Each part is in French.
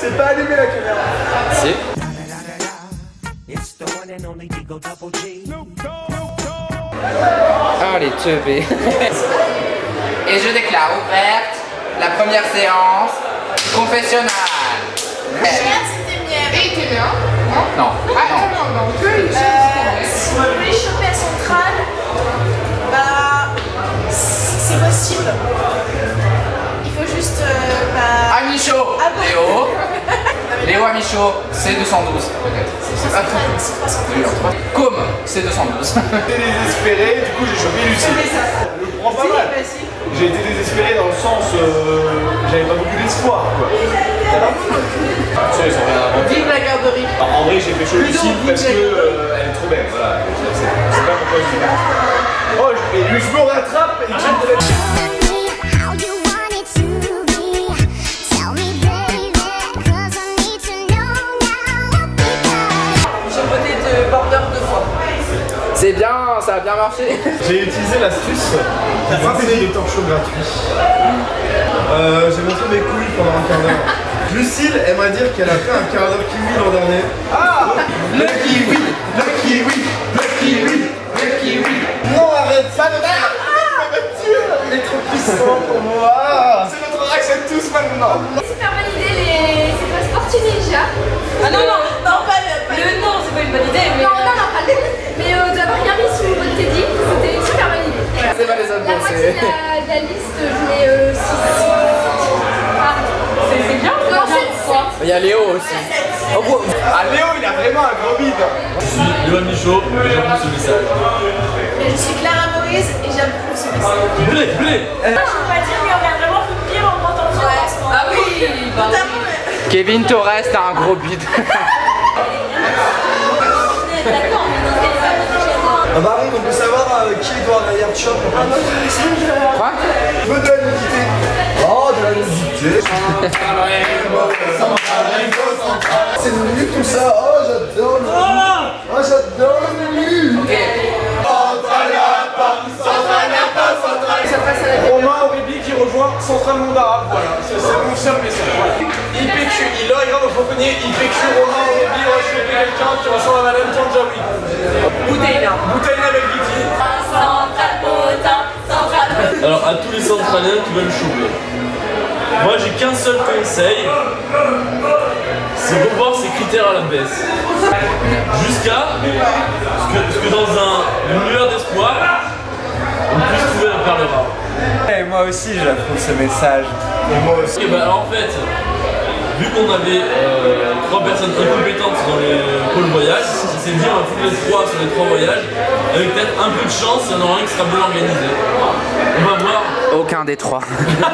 C'est pas allumé la caméra. Si. Ah les teubés. Et je déclare ouverte la première séance confessionnale. C'était bien. Et il était bien. Non. Non. Si vous voulez choper à Centrale, bah c'est possible. Il faut juste Amichaud, Ah bon. Léo. Léo Amichaud, c'est 212 peut-être. c'est 300. Comme c'est 212. J'étais désespéré, du coup j'ai chopé Lucille. Je le prends pas mal. J'ai été désespéré dans le sens, j'avais pas beaucoup d'espoir quoi. Ils sont rien inventés. Vive la garderie. En vrai j'ai fait chaud Lucille parce que elle est trop belle, voilà. C'est pas pourquoi je dis ça. Oh, je me rattrape et je me J'ai voté de Border 2 fois. C'est bien, ça a bien marché. J'ai utilisé l'astuce qui fait des talk shows gratuits. J'ai montré mes couilles pendant un quart d'heure. Lucille aimerait dire qu'elle a fait un quart d'heure kiwi l'an dernier. Ah, le kiwi, le kiwi, le kiwi, le kiwi. Non, arrête pas de faire. Il est trop puissant pour moi. C'est notre axe à tous maintenant. C'est faire valider les. C'est pas Sporty Ninja. Ah non, pas le nom, c'est pas une bonne idée, mais. Non, pas le. Mais d'avoir rien mis sous votre Teddy, c'était super validé. C'est pas les autres La moitié pensées. de la liste, je mets 6. C'est bien, Non, quoi. Il y a Léo aussi. Oh, bon. Ah, Léo, il a vraiment un gros bide. Je suis Léo Michaud et j'approuve ce message. Je suis Clara Moïse et j'approuve ce message. Blé. Je peux pas dire, mais on a vraiment fait pire en montant sur l'instant. Ah oui, bah. Kevin Torres, t'as un gros bide. D'accord, mais dans quel Ah Marie, on peut savoir qui doit Rayard Shop. Quoi? Je veux de la nudité. Oh, de la nudité. C'est nul tout ça. Oh, j'adore le nul. Oh, j'adore le nul. Romain Aurébi qui rejoint Central Mondara. Voilà, c'est mon seul message. Voilà. IPQ, il a grave au fauconnier. IPQ, Romain Aurébi va choper quelqu'un qui ressemble à Madame Tandjaoui. Bouteille Bouteille avec Guigui. Alors à tous les centraliens qui veulent choper, moi j'ai qu'un seul conseil, c'est revoir ses critères à la baisse. Jusqu'à ce que dans une lueur d'espoir, on puisse trouver la perle rare. Et moi aussi j'approuve ce message. Et moi aussi. Et bah alors en fait, vu qu'on avait 3 personnes incompétentes dans les pôles voyage, on s'est dit on va foutre les 3 sur les 3 voyages, avec peut-être un peu de chance, il y en aura un qui sera bien organisé. On va voir. Aucun des trois. On est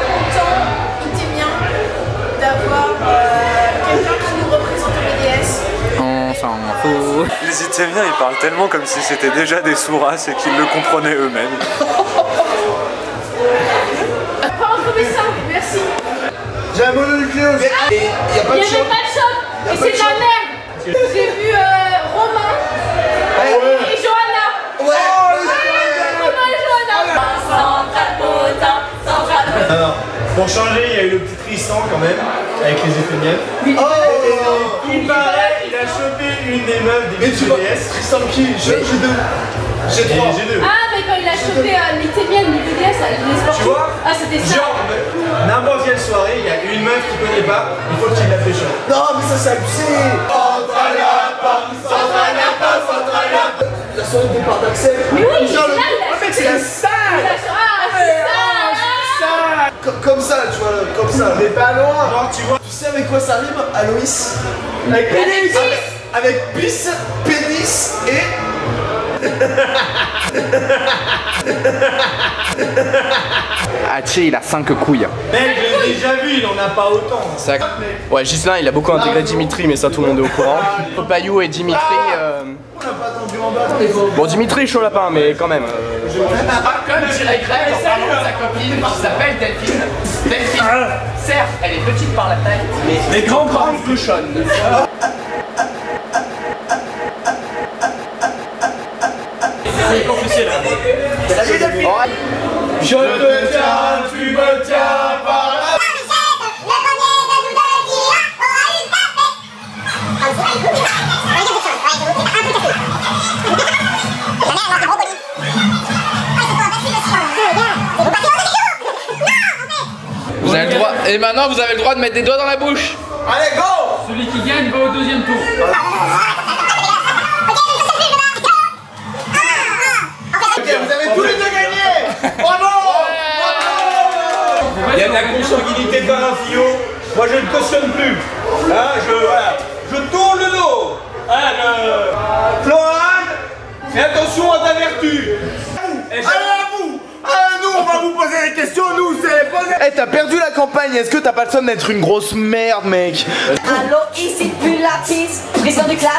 content, il était bien d'avoir quelqu'un qui nous représente au BDS. On s'en fout. Les Italiens, ils parlent tellement comme si c'était déjà des sourasses et qu'ils le comprenaient eux-mêmes. Pas retrouver ça, merci. J'ai un mononucléose. Et il n'y a pas Il de n'y avait choc. pas de choc, et c'est de la merde. J'ai vu Romain et Johanna. Ouais. Romain et Johanna. Alors, pour changer, il y a eu le petit Tristan quand même, avec les Éphémiennes. Oh, il paraît, il a chopé une des meufs des BDS. Tristan qui J'ai deux. J'ai trois. J'ai deux. Ah, mais quand il a chopé l'Itémienne du BDS, les sportifs. Tu vois? Ah, c'était ça. Genre, n'importe quelle soirée, il y a une meuf qui connaît pas, il faut qu'il la pécho. Non, mais ça c'est abusé. La soirée de départ d'Axel. Mais oui, Genre, c'est là, il a mec, c'est la salle. Comme ça, tu vois, comme ça. Mais pas loin. Genre, tu vois. Tu sais avec quoi ça rime, Aloïs? Avec pénis. Avec pisse, pénis et. Haché, il a 5 couilles. Mec, je l'ai déjà vu, il en a pas autant. Ouais, Ghislain, il a beaucoup intégré Dimitri, mais ça tout le monde est au courant. Payou et Dimitri. On n'a pas attendu en bas. Bon, Dimitri, chaud lapin, mais quand même. Comme dirait Greg en parlant de sa copine qui s'appelle Delphine. Delphine, certes, elle est petite par la taille, mais grande cochonne. C'est confessionnel. Je te tiens, tu me tiens par la... Et maintenant, vous avez le droit de mettre des doigts dans la bouche. Allez, go! Celui qui gagne va au deuxième tour. Ok, vous avez tous les deux gagné! Bravo! Il y a de la consanguinité par un fillot. Moi je ne cautionne plus. Hein, je tourne le dos. Hein, Florane, fais attention à ta vertu. Allez à vous! Nous on va vous poser des questions, nous c'est poser. Eh, t'as perdu la campagne, est-ce que t'as pas le somme d'être une grosse merde, mec? Allô, ici Pilates, président du club.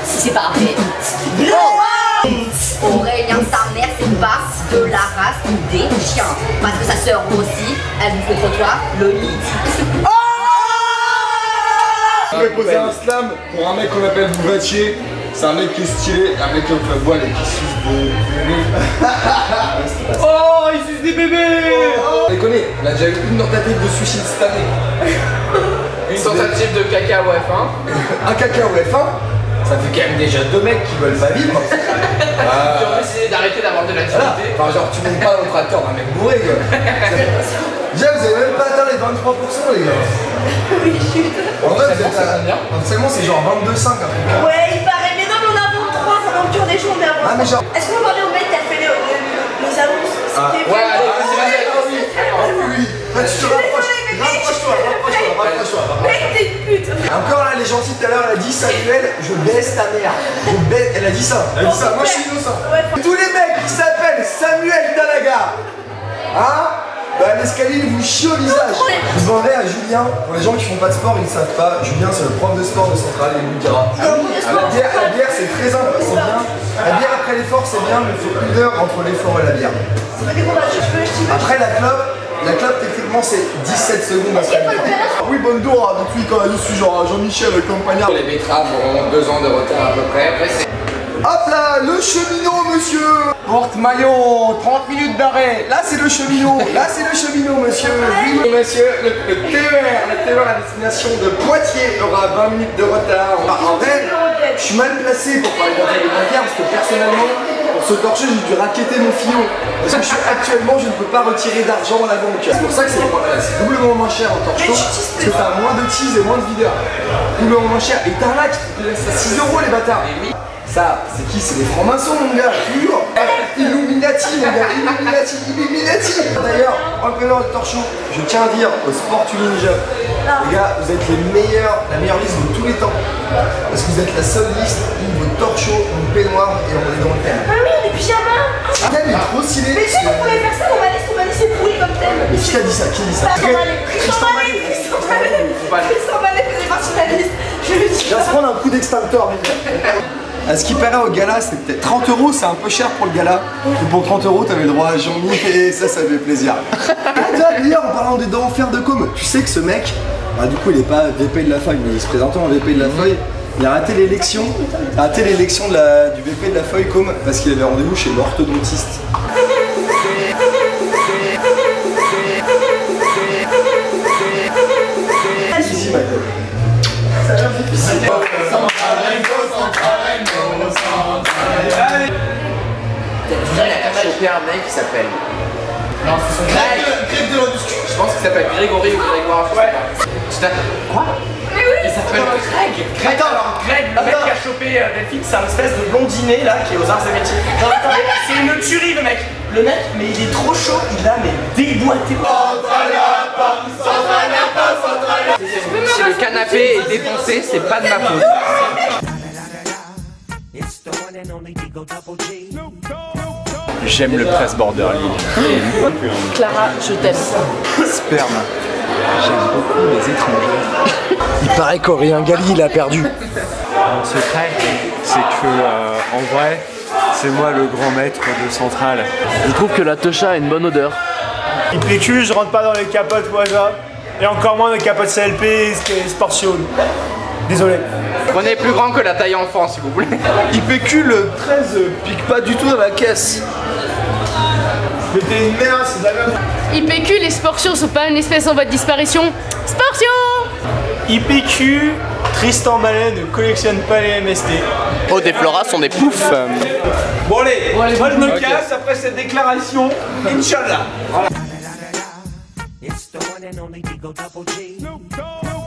Si c'est pas fait. Aurélien, sa mère, c'est pas de la race des chiens. Parce que sa sœur aussi, elle vous fait contre toi, le lit. Je vais poser un slam pour un mec qu'on appelle Bouvatier. C'est un mec qui est stylé, un mec comme le voile et qui suce des bébés. Oh, il suce des bébés. Déconne, il a déjà eu une tentative de suicide cette année. Une tentative de caca au F1. Un caca au F1, ça fait quand même déjà 2 mecs qui veulent pas vivre. Qui ont décidé d'arrêter d'avoir de l'activité. Enfin, genre, tu montes pas dans le tracteur d'un mec bourré, gars. Déjà, vous avez même pas atteint les 23%, les gars. Oui, chut. En fait, vous êtes à... Officiellement, c'est genre 22,5 un truc. Ouais, il paraît. Mais non, mais on a 23, ça va au cœur des jours d'avant. Ah, mais genre. Est-ce qu'on va parler au mec qui a fait les annonces? C'était Ouais, allez, vas-y. Oui. Là, tu te rapproches. Rapproche-toi. Mec, t'es une pute. Et encore là, les gentils tout à l'heure, elle a dit Samuel, je baisse ta mère. Je baisse. Elle a dit ça. Elle a dit ça. Moi, je suis innocent. Tous les mecs qui s'appellent Samuel Dalaga, hein? Bah, l'escalier, il vous chie au visage. Je demanderai à Julien, pour les gens qui font pas de sport, ils ne savent pas. Julien, c'est le prof de sport de Centrale, il vous dira. La bière, c'est très important, c'est bien. La bière après l'effort, c'est bien, mais il faut 1 heure entre l'effort et la bière. Après, la clope, techniquement, c'est 17 secondes après l'effort. Oui, bonne dos, depuis quand je suis genre Jean-Michel avec campagnard. Les betteraves auront 2 ans de retard à peu près. Après, c'est... Hop là, le cheminot, monsieur. Porte-maillot, 30 minutes d'arrêt. Là, c'est le cheminot. Là, c'est le cheminot, monsieur. Oui, monsieur, le TER à destination de Poitiers aura 20 minutes de retard. En vrai, je suis mal placé pour parler d'intérêt bancaire parce que personnellement, pour ce torcheux, j'ai dû raqueter mon filon. Parce que actuellement, je ne peux pas retirer d'argent à la banque. C'est pour ça que c'est doublement moins cher en torcheux. Parce que t'as moins de tease et moins de videur. Doublement moins cher. Et t'as là qui te laisse à 6 € les bâtards. Ça, c'est qui? C'est les francs-maçons, mon gars, toujours. Illuminati, mon gars, Illuminati. D'ailleurs, entraîneur de torchon, je tiens à dire au Sportu Ninja, les gars, vous êtes la meilleure liste de tous les temps. Parce que vous êtes la seule liste où votre torchon, une peignoir et on est dans le thème. Ah oui, les pyjamas. Le thème est trop stylé. Mais tu sais qu'on pouvait faire ça dans ma liste c'est pourri comme thème. Mais qui t'a dit ça? Qui a dit ça? Tristan Mallet faisait partie de la liste. Je le dis. Il va se prendre un coup d'extincteur, les gars. À ce qui paraît au gala, c'était peut-être 30 €, c'est un peu cher pour le gala. Et pour 30 €, t'avais le droit à Jean-Mi et ça fait plaisir. D'ailleurs, en parlant des dents en fer de com, tu sais que ce mec, bah, du coup, il est pas VP de la feuille, mais il se présentait en VP de la feuille. Il a raté l'élection du VP de la feuille com parce qu'il avait rendez-vous chez l'orthodontiste. Ici, ma gueule. Ça a l'air difficile. Il a chopé un mec qui s'appelle. Non, c'est son Greg. Greg de la muscu. Je pense qu'il s'appelle Grégory ou Grégoire. Ouais. Quoi? Mais oui. Il s'appelle Greg. Attends, alors Greg, le mec qui a chopé Delphine, c'est un espèce de blondinet là qui est aux arts et métiers. Non, attendez, c'est une tuerie le mec. Le mec, mais il est trop chaud, il a mais déboîté. Si le canapé est défoncé, c'est pas de ma faute. J'aime le press borderline. Clara, je t'aime. Sperme. J'aime beaucoup les étrangers. Il paraît qu'Aurélien Gali, il a perdu. Mon secret, c'est que en vrai, c'est moi le grand maître de Centrale. Je trouve que la Tosha a une bonne odeur. IPQ, je rentre pas dans les capotes Waza. Et encore moins les capotes CLP et Sportio. Désolé. Prenez plus grand que la taille enfant si vous voulez. IPQ, le 13 pique pas du tout dans la caisse. Mais t'es une merde, c'est de la merde. IPQ, les sportios sont pas une espèce en voie de disparition. Sportio! IPQ, Tristan Mallet ne collectionne pas les MST. Oh, des floras sont des poufs. Bon allez, moi je me casse après cette déclaration. Inch'Allah. Voilà. one and only Digo Double G.